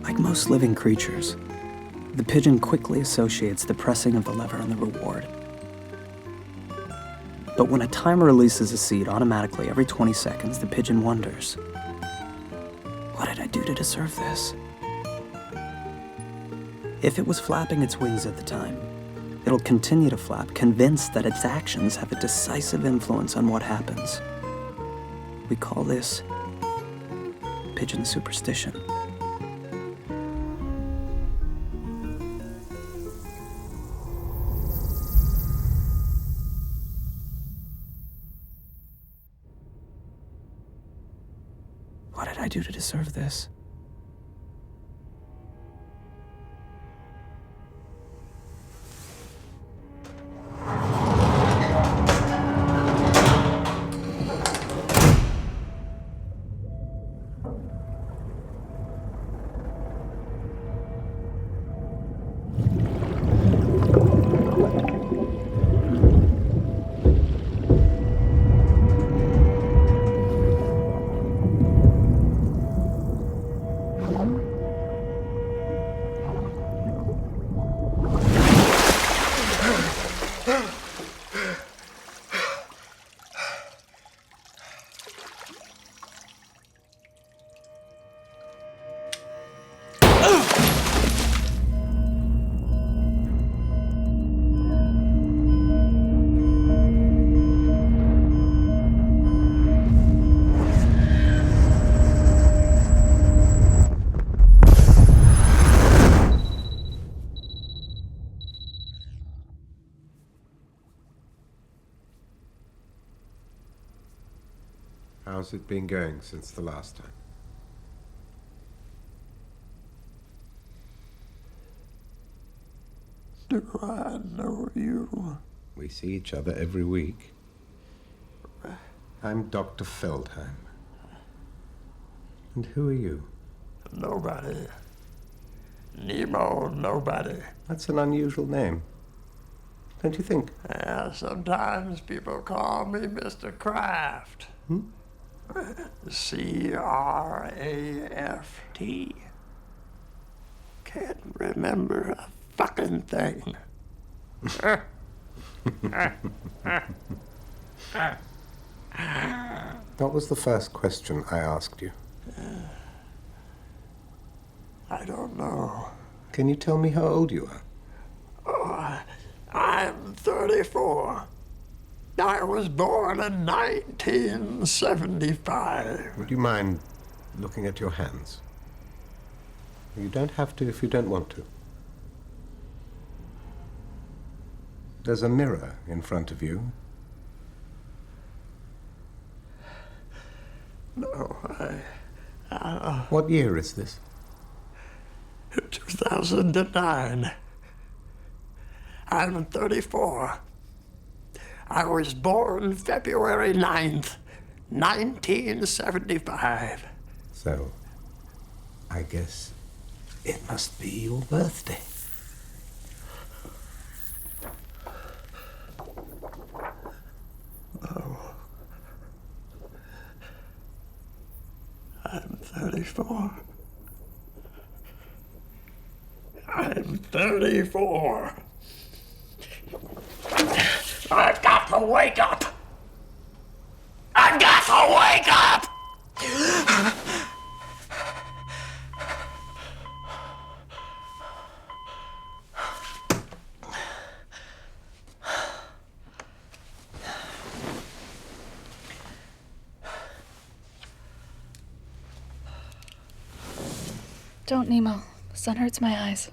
Like most living creatures, the pigeon quickly associates the pressing of the lever and the reward. But when a timer releases a seed automatically every 20 seconds, the pigeon wonders, what did I do to deserve this? If it was flapping its wings at the time, it'll continue to flap, convinced that its actions have a decisive influence on what happens. We call this pigeon superstition. What did I do to deserve this? How's it been going since the last time? Do I know you? We see each other every week. I'm Dr. Feldheim. And who are you? Nobody. Nemo, nobody. That's an unusual name. Don't you think? Yeah, sometimes people call me Mr. Kraft. C-R-A-F-T. Can't remember a fucking thing. What was the first question I asked you? I don't know. Can you tell me how old you are? Oh, I'm 34. I was born in 1975. Would you mind looking at your hands? You don't have to if you don't want to. There's a mirror in front of you. No, What year is this? 2009. I'm 34. I was born February 9th, 1975. So, I guess it must be your birthday. Oh. I'm 34. I'm 34. I've got to wake up. I've got to wake up. Don't, Nemo. The sun hurts my eyes.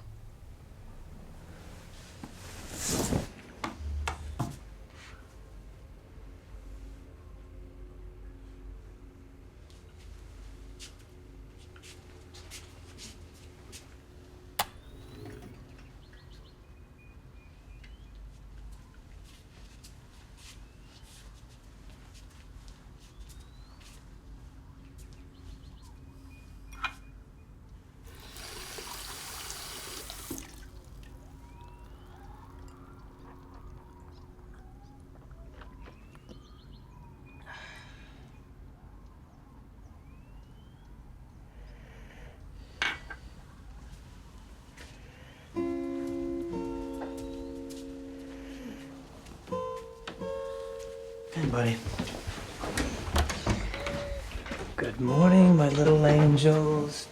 buddy. Good morning, my little angels.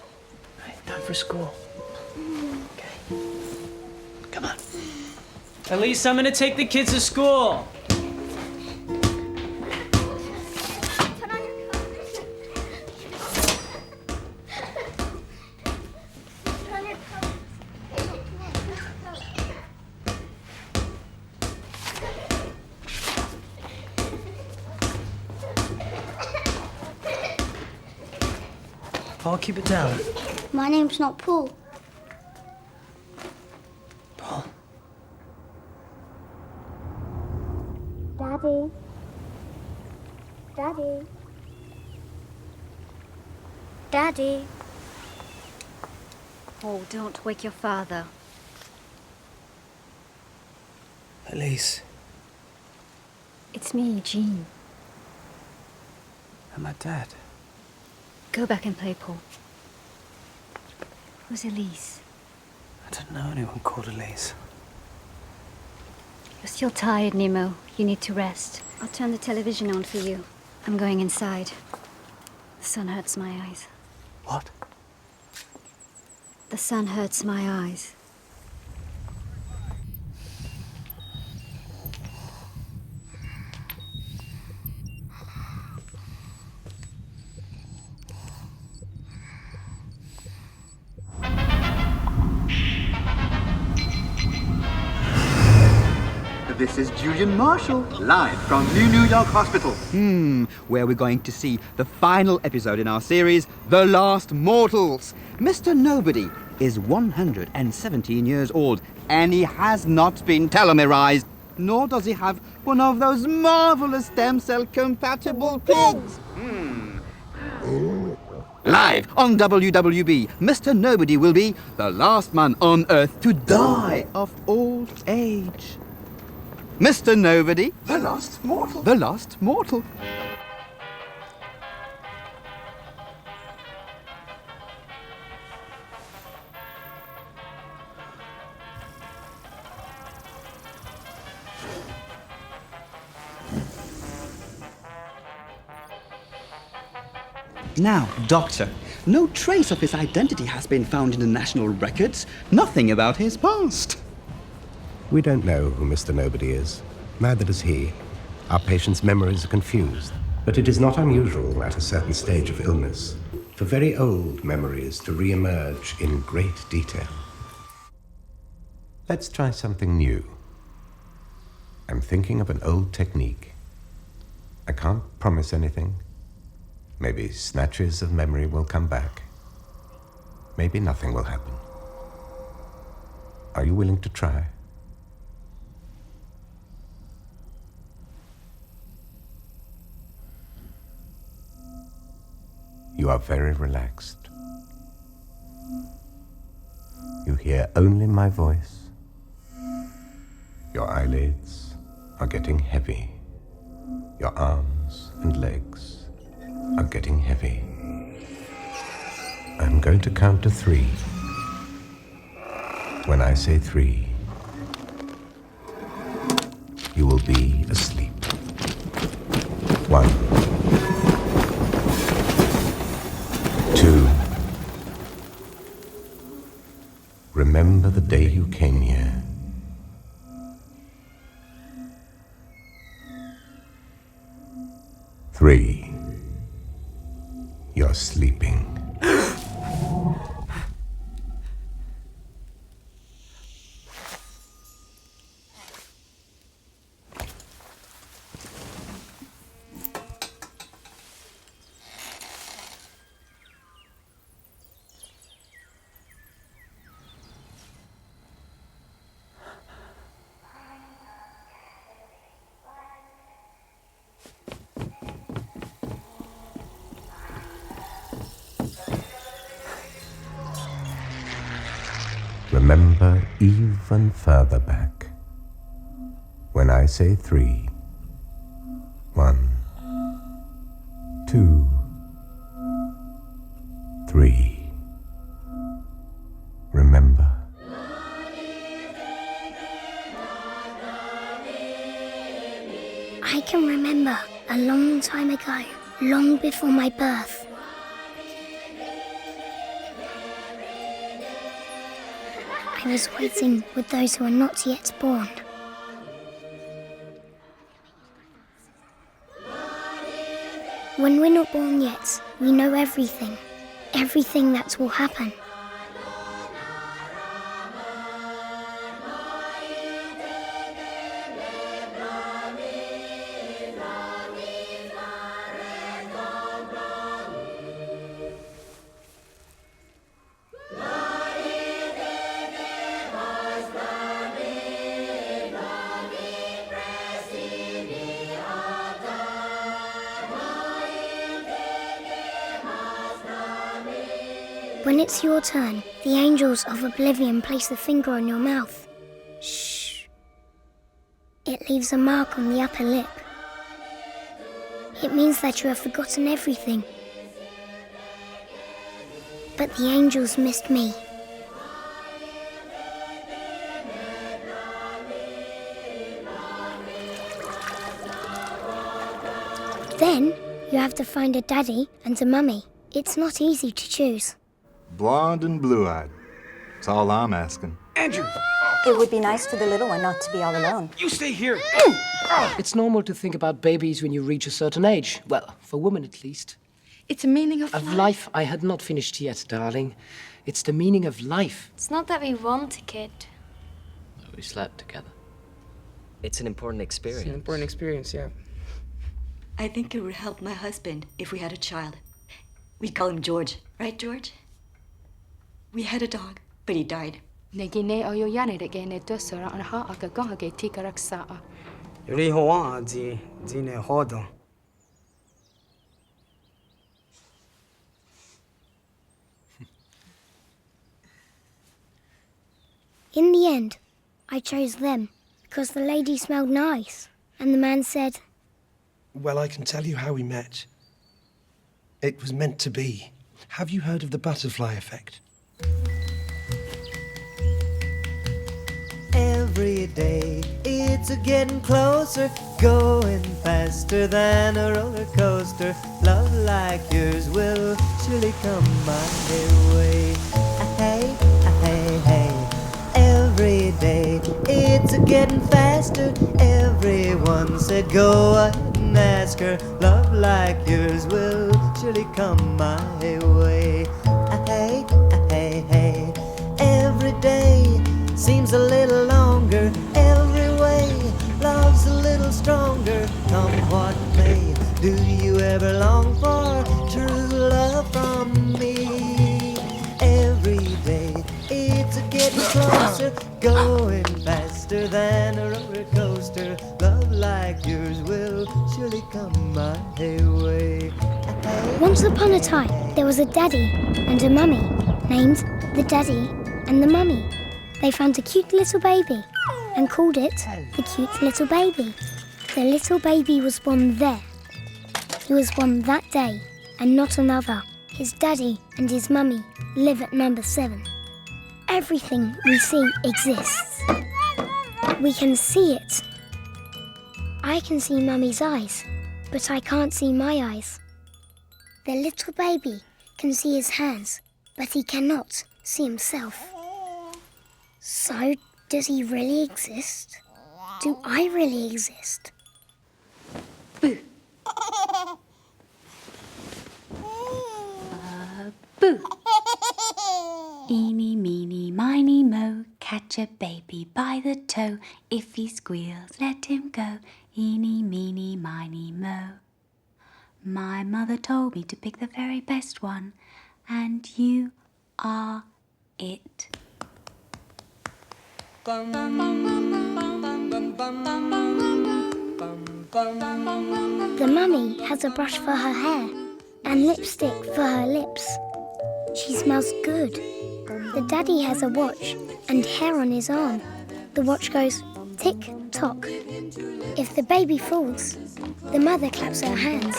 Right, time for school. Okay. Come on. Elise, I'm gonna take the kids to school. Paul, keep it down. My name's not Paul. Paul. Daddy. Daddy. Daddy. Oh, don't wake your father. Elise. It's me, Jean. And my dad. Go back and play, Paul. Who's Elise? I don't know anyone called Elise. You're still tired, Nemo. You need to rest. I'll turn the television on for you. I'm going inside. The sun hurts my eyes. What? The sun hurts my eyes. This is Julian Marshall, live from New York Hospital. Where we're going to see the final episode in our series, The Last Mortals. Mr. Nobody is 117 years old, and he has not been telomerized, nor does he have one of those marvelous stem cell compatible pigs. Live on WWB, Mr. Nobody will be the last man on Earth to die of old age. Mr. Nobody. The Last Mortal. The Last Mortal. Now, Doctor, no trace of his identity has been found in the national records. Nothing about his past. We don't know who Mr. Nobody is. Neither does he. Our patient's memories are confused. But it is not unusual at a certain stage of illness for very old memories to re-emerge in great detail. Let's try something new. I'm thinking of an old technique. I can't promise anything. Maybe snatches of memory will come back. Maybe nothing will happen. Are you willing to try? You are very relaxed. You hear only my voice. Your eyelids are getting heavy. Your arms and legs are getting heavy. I'm going to count to 3. When I say 3, you will be asleep. 1, 2. Remember the day you came here. 3. You're sleeping. Remember even further back. When I say 3, 1, 2, 3. Remember. I can remember. long before my birth. I was waiting with those who are not yet born. When we're not born yet, we know everything that will happen. When it's your turn, the angels of oblivion place a finger on your mouth. Shh. It leaves a mark on the upper lip. It means that you have forgotten everything. But the angels missed me. Then you have to find a daddy and a mummy. It's not easy to choose. Blonde and blue-eyed. That's all I'm asking. Andrew! It would be nice to the little one not to be all alone. You stay here! It's normal to think about babies when you reach a certain age. Well, for women at least. It's the meaning of life I had not finished yet, darling. It's the meaning of life. It's not that we want a kid. We slept together. It's an important experience. It's an important experience, yeah. I think it would help my husband if we had a child. We'd call him George. Right, George? We had a dog, but he died. In the end, I chose them because the lady smelled nice, and the man said, Well, I can tell you how we met. It was meant to be. Have you heard of the butterfly effect? Every day it's a getting closer, going faster than a roller coaster. Love like yours will surely come my way. Hey, hey, hey. Every day it's a getting faster. Everyone said go ahead and ask her. Love like yours will surely come my way. Hey, hey, hey. Every day seems a little longer. Every way love's a little stronger. Come what may, do you ever long for true love from me? Every day it's a getting closer, going faster than a roller coaster. Love like yours will surely come my way. Once upon a time, there was a daddy and a mummy named the Daddy and the Mummy. They found a cute little baby and called it the Cute Little Baby. The little baby was born there. He was born that day and not another. His daddy and his mummy live at number 7. Everything we see exists. We can see it. I can see Mummy's eyes, but I can't see my eyes. The little baby can see his hands, but he cannot see himself. So, does he really exist? Do I really exist? Boo. Boo. Eeny, meeny, miny, mo. Catch a baby by the toe. If he squeals, let him go. Eeny, meeny, miny, mo. My mother told me to pick the very best one, and you are it. The mummy has a brush for her hair and lipstick for her lips. She smells good. The daddy has a watch and hair on his arm. The watch goes tick-tock. If the baby falls, the mother claps her hands.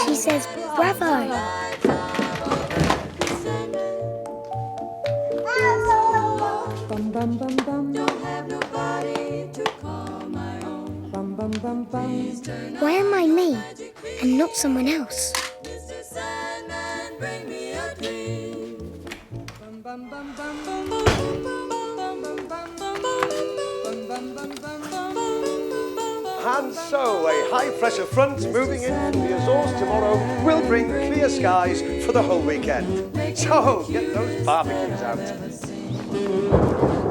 She says, "Bravo!" Why am I me? and not someone else. And so, a high-pressure front moving into the Azores tomorrow will bring clear skies for the whole weekend. So, get those barbecues out.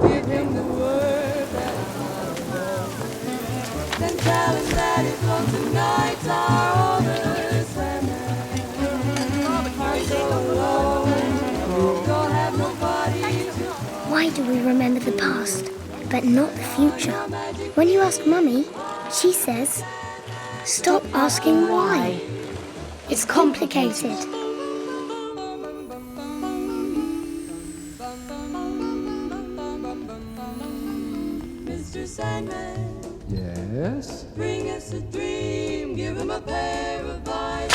Give him the word that then tell him that his lonesome nights are over. Don't have nobody to... Why do we remember the past, but not the future? When you ask Mummy, she says, stop asking why. It's complicated. Mr. Sandman, Yes? bring us a dream, give him a pair of eyes.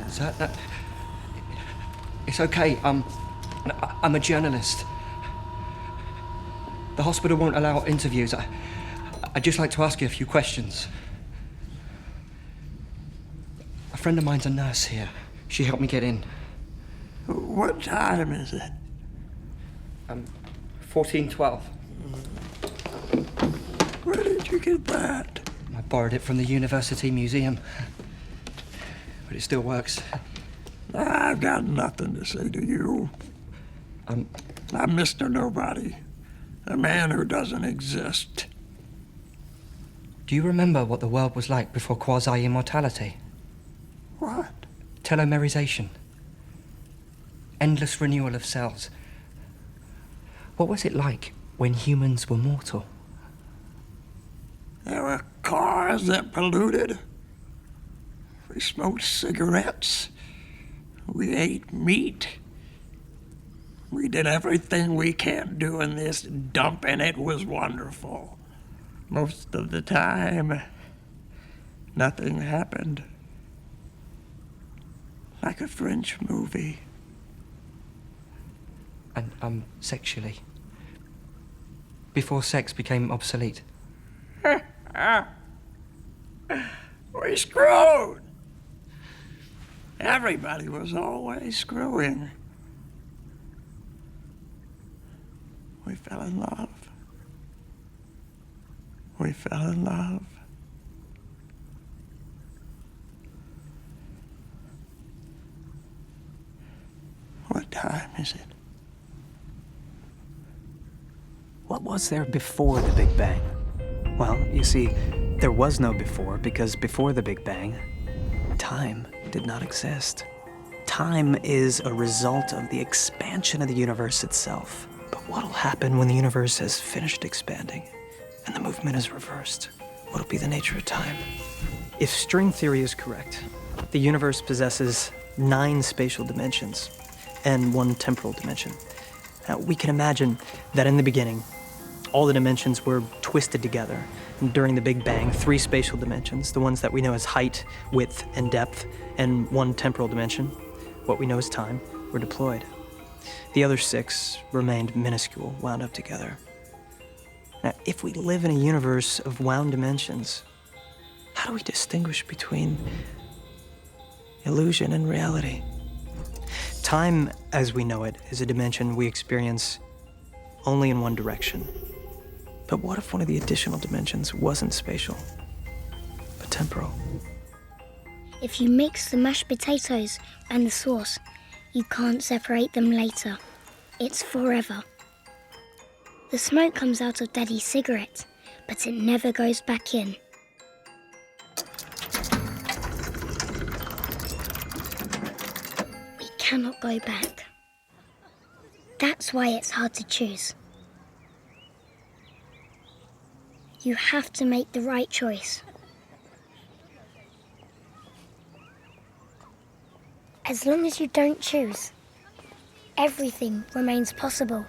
Sir, it's okay. I'm a journalist. The hospital won't allow interviews. I'd just like to ask you a few questions. A friend of mine's a nurse here. She helped me get in. What time is it? 14:12. Where did you get that? I borrowed it from the University Museum. But it still works. I've got nothing to say to you. I'm Mr. Nobody. A man who doesn't exist. Do you remember what the world was like before quasi-immortality? What? Telomerization. Endless renewal of cells. What was it like when humans were mortal? There were cars that polluted. We smoked cigarettes. We ate meat. We did everything we can't do in this dump, and it was wonderful. Most of the time, nothing happened. Like a French movie. And, sexually? Before sex became obsolete? We screwed! Everybody was always screwing. We fell in love. We fell in love. What time is it? What was there before the Big Bang? Well, you see, there was no before because before the Big Bang, time did not exist. Time is a result of the expansion of the universe itself. But what'll happen when the universe has finished expanding and the movement is reversed? What'll be the nature of time? If string theory is correct, the universe possesses 9 spatial dimensions and 1 temporal dimension. Now, we can imagine that in the beginning, all the dimensions were twisted together. And during the Big Bang, 3 spatial dimensions, the ones that we know as height, width, and depth, and 1 temporal dimension, what we know as time, were deployed. The other 6 remained minuscule, wound up together. Now, if we live in a universe of wound dimensions, how do we distinguish between illusion and reality? Time, as we know it, is a dimension we experience only in one direction. But what if one of the additional dimensions wasn't spatial, but temporal? If you mix the mashed potatoes and the sauce, you can't separate them later. It's forever. The smoke comes out of Daddy's cigarette, but it never goes back in. We cannot go back. That's why it's hard to choose. You have to make the right choice. As long as you don't choose, everything remains possible.